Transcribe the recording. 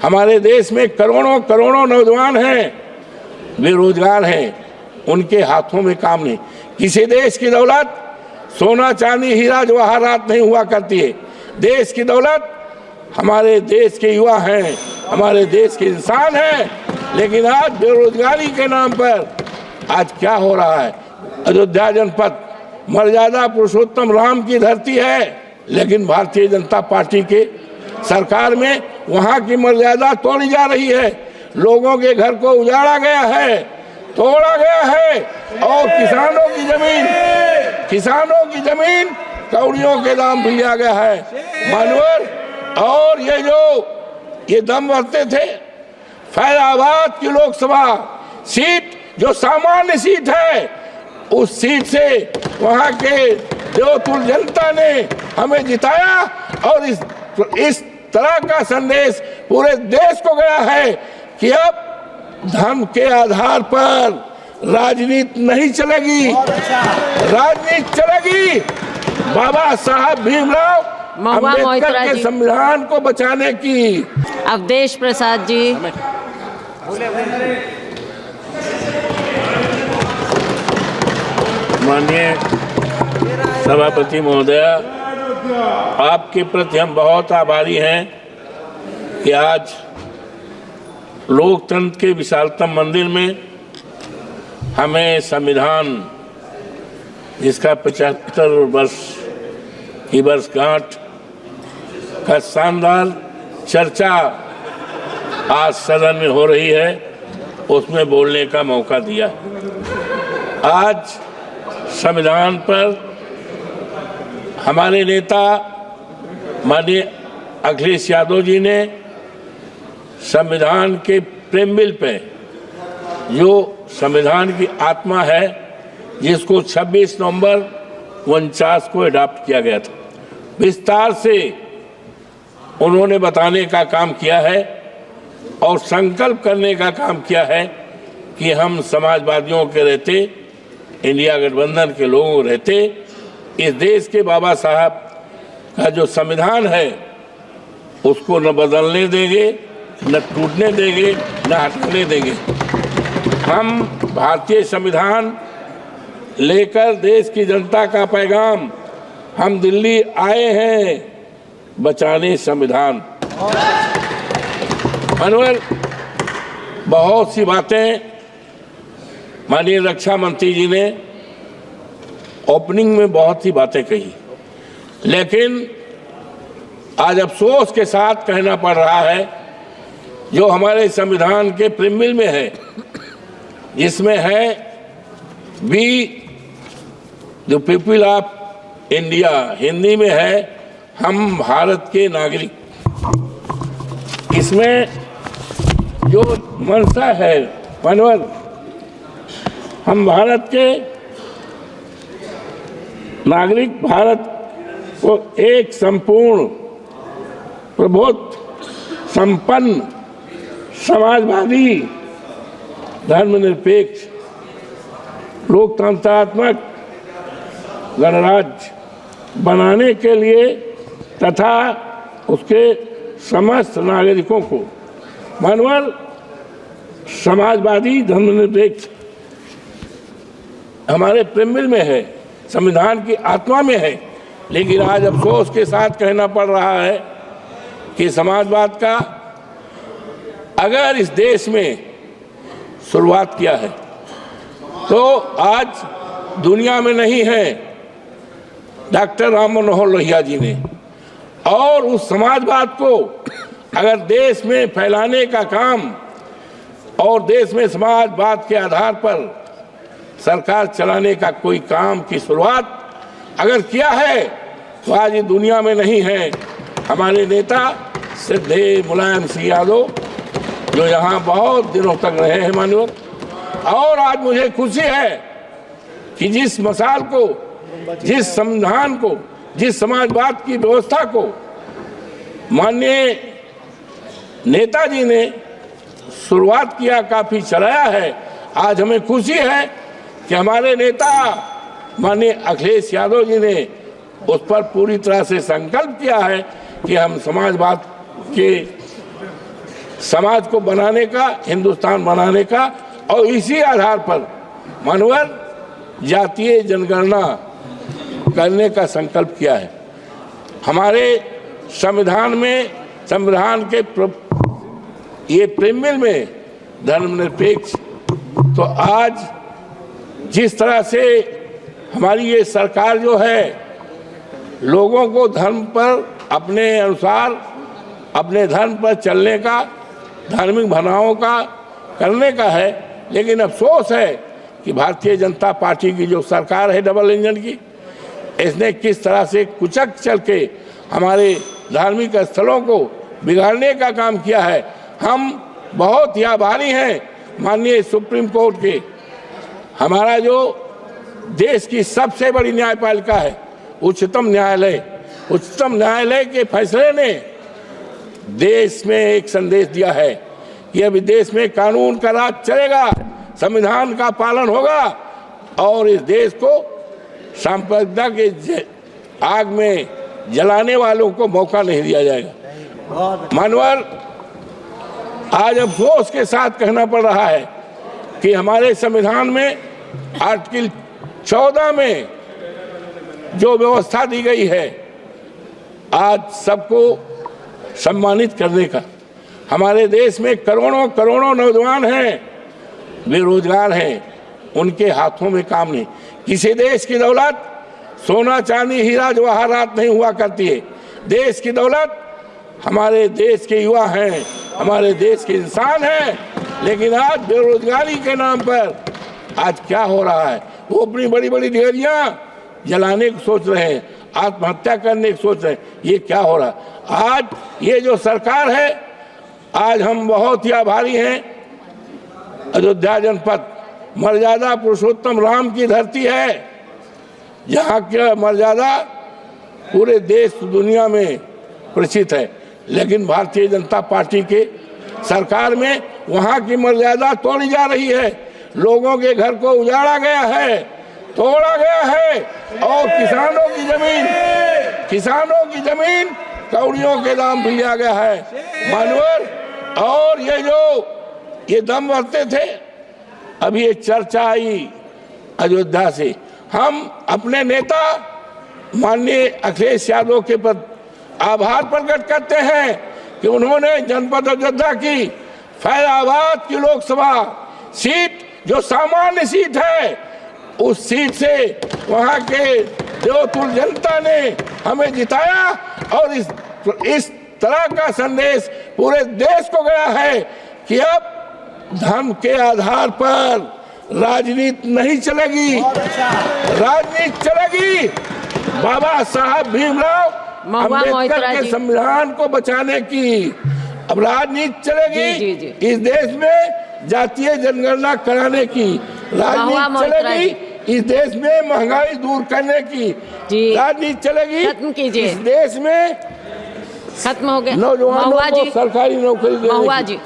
हमारे देश में करोड़ों करोड़ों नौजवान हैं, बेरोजगार हैं, उनके हाथों में काम नहीं। किसी देश की दौलत सोना चांदी हीरा जवाहरात नहीं हुआ करती है। देश की दौलत हमारे देश के युवा हैं, हमारे देश के इंसान हैं। लेकिन आज बेरोजगारी के नाम पर आज क्या हो रहा है? अयोध्या जनपद मर्यादा पुरुषोत्तम राम की धरती है, लेकिन भारतीय जनता पार्टी के सरकार में वहां की मर्यादा तोड़ी जा रही है। लोगों के घर को उजाड़ा गया है, तोड़ा गया है, और किसानों की जमीन कौड़ियों के दाम पे लिया गया है मानवर। और ये दम भरते थे फैजाबाद की लोकसभा सीट, जो सामान्य सीट है, उस सीट से वहां के देवतुल जनता ने हमें जिताया। और इस तरह का संदेश पूरे देश को गया है कि अब धर्म के आधार पर राजनीति नहीं चलेगी, राजनीति चलेगी बाबा साहब भीमराव अम्बेडकर के संविधान को बचाने की। अवधेश प्रसाद जी। माननीय सभापति महोदय, आपके प्रति हम बहुत आभारी हैं कि आज लोकतंत्र के विशालतम मंदिर में हमें संविधान, जिसका 75 वर्ष की वर्षगांठ का शानदार चर्चा आज सदन में हो रही है, उसमें बोलने का मौका दिया। आज संविधान पर हमारे नेता माननीय अखिलेश यादव जी ने संविधान के प्रेमबिल पे, जो संविधान की आत्मा है, जिसको 26 नवंबर 49 को अडॉप्ट किया गया था, विस्तार से उन्होंने बताने का काम किया है और संकल्प करने का काम किया है कि हम समाजवादियों के रहते, इंडिया गठबंधन के लोगों रहते, इस देश के बाबा साहब का जो संविधान है उसको न बदलने देंगे, न टूटने देंगे, न हटने देंगे। हम भारतीय संविधान लेकर देश की जनता का पैगाम, हम दिल्ली आए हैं बचाने संविधान। मनोहर, बहुत सी बातें माननीय रक्षा मंत्री जी ने ओपनिंग में बहुत सी बातें कही, लेकिन आज अफसोस के साथ कहना पड़ रहा है, जो हमारे संविधान के प्रीमिल में है, जिसमें है we the people of India, Hindi में है हम भारत के नागरिक। इसमें जो मंशा है मनोहर, हम भारत के नागरिक, भारत को एक संपूर्ण प्रबुद्ध संपन्न समाजवादी धर्मनिरपेक्ष लोकतंत्रात्मक गणराज्य बनाने के लिए तथा उसके समस्त नागरिकों को मानवर समाजवादी धर्मनिरपेक्ष हमारे प्रेमबिल में है, संविधान की आत्मा में है। लेकिन आज अफसोस के साथ कहना पड़ रहा है कि समाजवाद का अगर इस देश में शुरुआत किया है तो आज दुनिया में नहीं है डॉक्टर राम मनोहर लोहिया जी ने। और उस समाजवाद को अगर देश में फैलाने का काम और देश में समाजवाद के आधार पर सरकार चलाने का कोई काम की शुरुआत अगर किया है तो आज ये दुनिया में नहीं है। हमारे नेता श्रद्धेय मुलायम सिंह यादव, जो यहाँ बहुत दिनों तक रहे हैं माननीय, और आज मुझे खुशी है कि जिस मसाल को, जिस संविधान को, जिस समाजवाद की व्यवस्था को माननीय नेताजी ने शुरुआत किया, काफी चलाया है, आज हमें खुशी है कि हमारे नेता माननीय अखिलेश यादव जी ने उस पर पूरी तरह से संकल्प किया है कि हम समाजवाद के समाज को बनाने का, हिंदुस्तान बनाने का, और इसी आधार पर मनोवर जातीय जनगणना करने का संकल्प किया है। हमारे संविधान में, संविधान के ये प्रेमिल में धर्मनिरपेक्ष, तो आज जिस तरह से हमारी ये सरकार जो है लोगों को धर्म पर अपने अनुसार, अपने धर्म पर चलने का, धार्मिक भावनाओं का करने का है, लेकिन अफसोस है कि भारतीय जनता पार्टी की जो सरकार है डबल इंजन की, इसने किस तरह से कुचक चल के हमारे धार्मिक स्थलों को बिगाड़ने का काम किया है। हम बहुत ही आभारी हैं माननीय सुप्रीम कोर्ट के। हमारा जो देश की सबसे बड़ी न्यायपालिका है उच्चतम न्यायालय, उच्चतम न्यायालय के फैसले ने देश में एक संदेश दिया है कि अभी देश में कानून का राज चलेगा, संविधान का पालन होगा और इस देश को सांप्रदायिकता के आग में जलाने वालों को मौका नहीं दिया जाएगा। मानवर, आज अफसोस के साथ कहना पड़ रहा है कि हमारे संविधान में आर्टिकल 14 में जो व्यवस्था दी गई है आज सबको सम्मानित करने का, हमारे देश में करोड़ों करोड़ों नौजवान हैं, बेरोजगार हैं, उनके हाथों में काम नहीं। किसी देश की दौलत सोना चांदी हीरा जवाहरात नहीं हुआ करती है। देश की दौलत हमारे देश के युवा हैं, हमारे देश के इंसान हैं। लेकिन आज बेरोजगारी के नाम पर आज क्या हो रहा है, वो अपनी बड़ी बड़ी डिग्रियां जलाने की सोच रहे हैं, आत्महत्या करने की सोच रहे हैं। ये क्या हो रहा है? आज ये जो सरकार है, आज हम बहुत ही आभारी हैं। अयोध्या जनपद मर्यादा पुरुषोत्तम राम की धरती है, जहाँ की मर्यादा पूरे देश दुनिया में प्रसिद्ध है, लेकिन भारतीय जनता पार्टी के सरकार में वहाँ की मर्यादा तोड़ी जा रही है। लोगों के घर को उजाड़ा गया है, तोड़ा गया है, और किसानों की जमीन कौड़ियों के दाम पे लिया गया है। मानवर, और ये दम भरते थे, अभी ये चर्चा आई अयोध्या से। हम अपने नेता माननीय अखिलेश यादव के प्रति आभार प्रकट करते हैं कि उन्होंने जनपद अयोध्या की फैजाबाद की लोकसभा सीट, जो सामान्य सीट है, उस सीट से वहां के देवतुल जनता ने हमें जिताया, और इस तरह का संदेश पूरे देश को गया है कि अब धर्म के आधार पर राजनीति नहीं चलेगी, राजनीति चलेगी बाबा साहब भीमराव अम्बेडकर के संविधान को बचाने की। अब राजनीति चलेगी जी। इस देश में जातीय जनगणना कराने की, राजनीति चलेगी इस देश में महंगाई दूर करने की, राजनीति चलेगी इस देश में खत्म हो गया नौजवानों को सरकारी नौकरी देने की।